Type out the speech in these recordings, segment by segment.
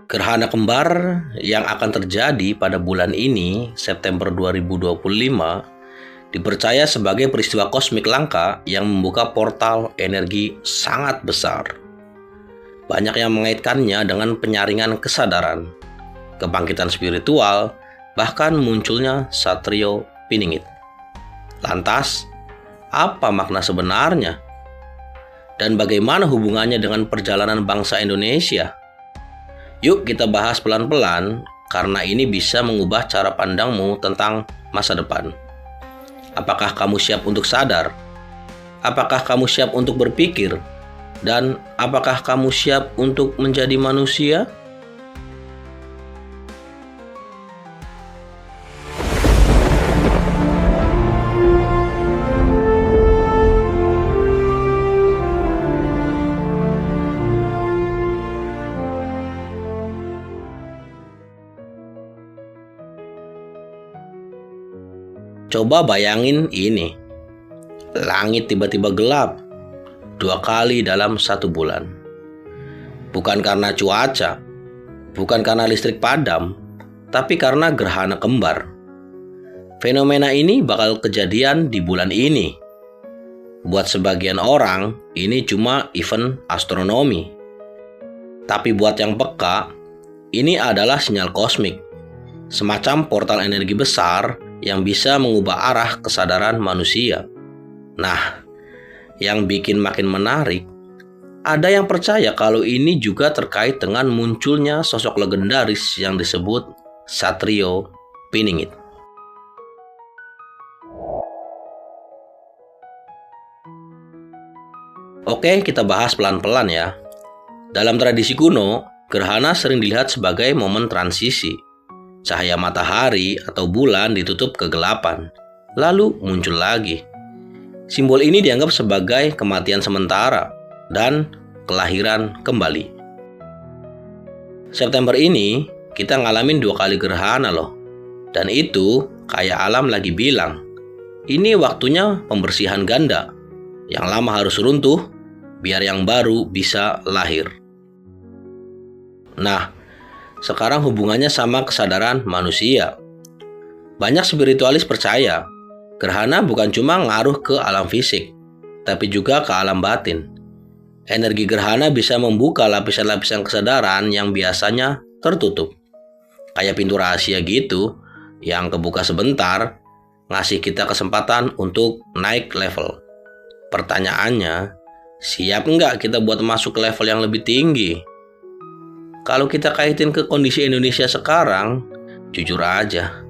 Gerhana kembar yang akan terjadi pada bulan ini, September 2025, dipercaya sebagai peristiwa kosmik langka yang membuka portal energi sangat besar. Banyak yang mengaitkannya dengan penyaringan kesadaran, kebangkitan spiritual, bahkan munculnya Satrio Piningit. Lantas, apa makna sebenarnya? Dan bagaimana hubungannya dengan perjalanan bangsa Indonesia? Yuk kita bahas pelan-pelan, karena ini bisa mengubah cara pandangmu tentang masa depan. Apakah kamu siap untuk sadar? Apakah kamu siap untuk berpikir? Dan apakah kamu siap untuk menjadi manusia? Coba bayangin ini, langit tiba-tiba gelap 2 kali dalam 1 bulan. Bukan karena cuaca, bukan karena listrik padam, tapi karena gerhana kembar. Fenomena ini bakal kejadian di bulan ini. Buat sebagian orang, ini cuma event astronomi. Tapi buat yang peka, ini adalah sinyal kosmik, semacam portal energi besar yang bisa mengubah arah kesadaran manusia. Nah, yang bikin makin menarik, ada yang percaya kalau ini juga terkait dengan munculnya sosok legendaris yang disebut Satrio Piningit. Oke, kita bahas pelan-pelan ya. Dalam tradisi kuno, gerhana sering dilihat sebagai momen transisi. Cahaya matahari atau bulan ditutup kegelapan, lalu muncul lagi. Simbol ini dianggap sebagai kematian sementara dan kelahiran kembali. September ini kita ngalamin 2 kali gerhana loh. Dan itu kayak alam lagi bilang, ini waktunya pembersihan ganda. Yang lama harus runtuh, biar yang baru bisa lahir. Nah, sekarang hubungannya sama kesadaran manusia. Banyak spiritualis percaya, gerhana bukan cuma ngaruh ke alam fisik, tapi juga ke alam batin. Energi gerhana bisa membuka lapisan-lapisan kesadaran yang biasanya tertutup. Kayak pintu rahasia gitu, yang kebuka sebentar, ngasih kita kesempatan untuk naik level. Pertanyaannya, siap nggak kita buat masuk ke level yang lebih tinggi? Kalau kita kaitin ke kondisi Indonesia sekarang, jujur aja,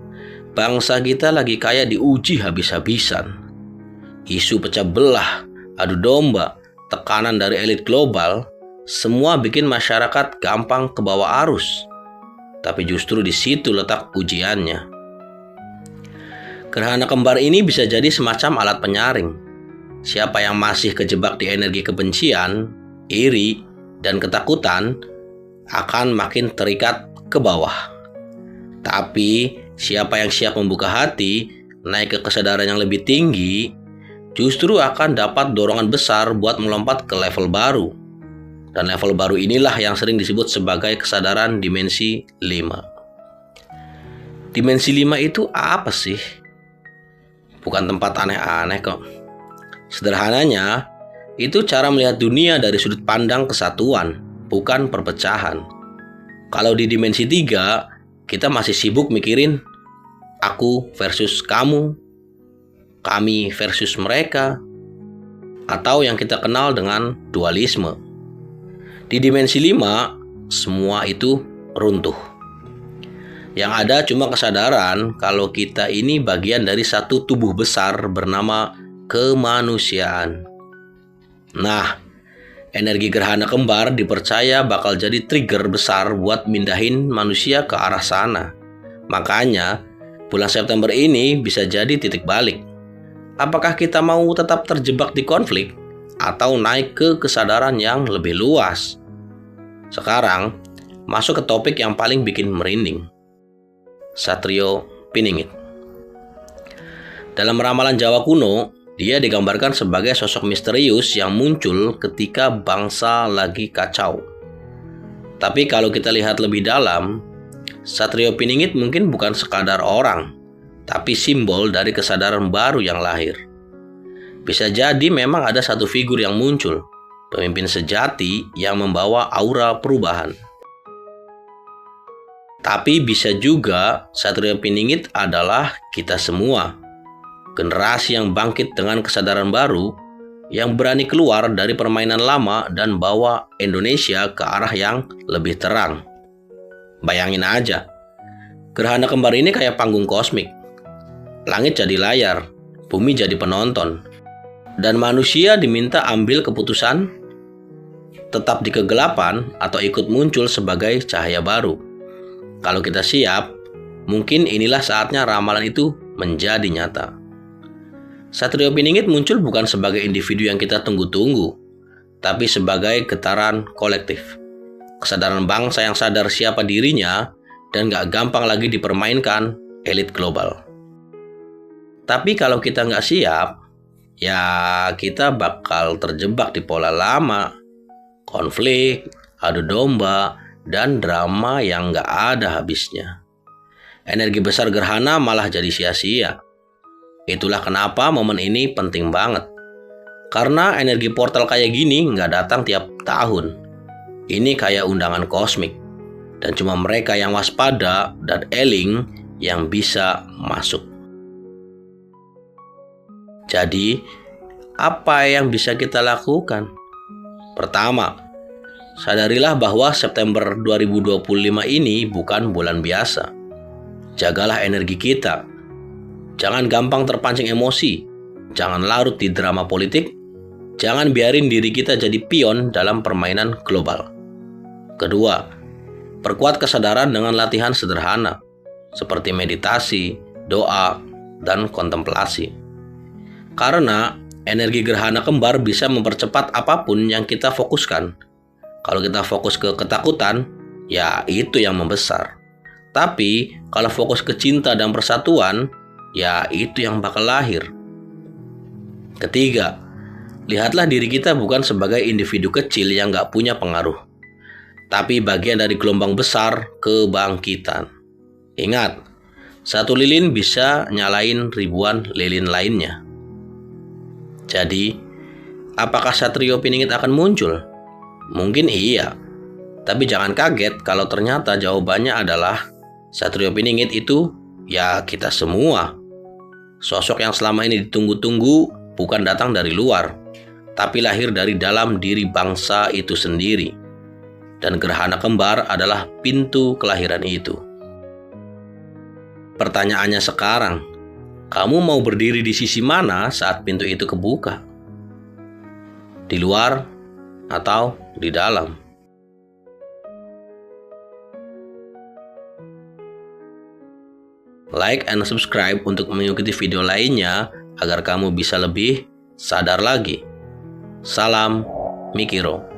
bangsa kita lagi kayak diuji habis-habisan. Isu pecah belah, adu domba, tekanan dari elit global, semua bikin masyarakat gampang ke bawah arus. Tapi justru di situ letak ujiannya. Gerhana kembar ini bisa jadi semacam alat penyaring. Siapa yang masih kejebak di energi kebencian, iri, dan ketakutan, akan makin terikat ke bawah. Tapi siapa yang siap membuka hati, naik ke kesadaran yang lebih tinggi, justru akan dapat dorongan besar buat melompat ke level baru. Dan level baru inilah yang sering disebut sebagai kesadaran dimensi 5. Dimensi 5 itu apa sih? Bukan tempat aneh-aneh kok. Sederhananya, itu cara melihat dunia dari sudut pandang kesatuan, bukan perpecahan. Kalau di dimensi 3, kita masih sibuk mikirin aku versus kamu, kami versus mereka, atau yang kita kenal dengan dualisme. Di dimensi 5, semua itu runtuh. Yang ada cuma kesadaran kalau kita ini bagian dari satu tubuh besar bernama kemanusiaan. Nah, energi gerhana kembar dipercaya bakal jadi trigger besar buat mindahin manusia ke arah sana. Makanya, bulan September ini bisa jadi titik balik. Apakah kita mau tetap terjebak di konflik atau naik ke kesadaran yang lebih luas? Sekarang, masuk ke topik yang paling bikin merinding. Satrio Piningit. Dalam ramalan Jawa kuno, dia digambarkan sebagai sosok misterius yang muncul ketika bangsa lagi kacau. Tapi kalau kita lihat lebih dalam, Satrio Piningit mungkin bukan sekadar orang, tapi simbol dari kesadaran baru yang lahir. Bisa jadi memang ada satu figur yang muncul, pemimpin sejati yang membawa aura perubahan. Tapi bisa juga Satrio Piningit adalah kita semua, generasi yang bangkit dengan kesadaran baru, yang berani keluar dari permainan lama dan bawa Indonesia ke arah yang lebih terang. Bayangin aja, gerhana kembar ini kayak panggung kosmik. Langit jadi layar, bumi jadi penonton, dan manusia diminta ambil keputusan tetap di kegelapan atau ikut muncul sebagai cahaya baru. Kalau kita siap, mungkin inilah saatnya ramalan itu menjadi nyata. Satrio Piningit muncul bukan sebagai individu yang kita tunggu-tunggu, tapi sebagai getaran kolektif. Kesadaran bangsa yang sadar siapa dirinya dan gak gampang lagi dipermainkan elit global. Tapi kalau kita gak siap, ya kita bakal terjebak di pola lama, konflik, adu domba, dan drama yang gak ada habisnya. Energi besar gerhana malah jadi sia-sia. Itulah kenapa momen ini penting banget. Karena energi portal kayak gini gak datang tiap tahun. Ini kayak undangan kosmik. Dan cuma mereka yang waspada dan eling yang bisa masuk. Jadi, apa yang bisa kita lakukan? Pertama, sadarilah bahwa September 2025 ini bukan bulan biasa. Jagalah energi kita. Jangan gampang terpancing emosi. Jangan larut di drama politik. Jangan biarin diri kita jadi pion dalam permainan global. Kedua, perkuat kesadaran dengan latihan sederhana, seperti meditasi, doa, dan kontemplasi. Karena energi gerhana kembar bisa mempercepat apapun yang kita fokuskan. Kalau kita fokus ke ketakutan, ya itu yang membesar. Tapi kalau fokus ke cinta dan persatuan, ya itu yang bakal lahir. Ketiga, lihatlah diri kita bukan sebagai individu kecil yang gak punya pengaruh, tapi bagian dari gelombang besar kebangkitan. Ingat, satu lilin bisa nyalain ribuan lilin lainnya. Jadi, apakah Satrio Piningit akan muncul? Mungkin iya, tapi jangan kaget kalau ternyata jawabannya adalah Satrio Piningit itu ya kita semua. Sosok yang selama ini ditunggu-tunggu bukan datang dari luar, tapi lahir dari dalam diri bangsa itu sendiri. Dan gerhana kembar adalah pintu kelahiran itu. Pertanyaannya sekarang, kamu mau berdiri di sisi mana saat pintu itu kebuka? Di luar atau di dalam? Like and subscribe untuk mengikuti video lainnya agar kamu bisa lebih sadar lagi. Salam Mikiro.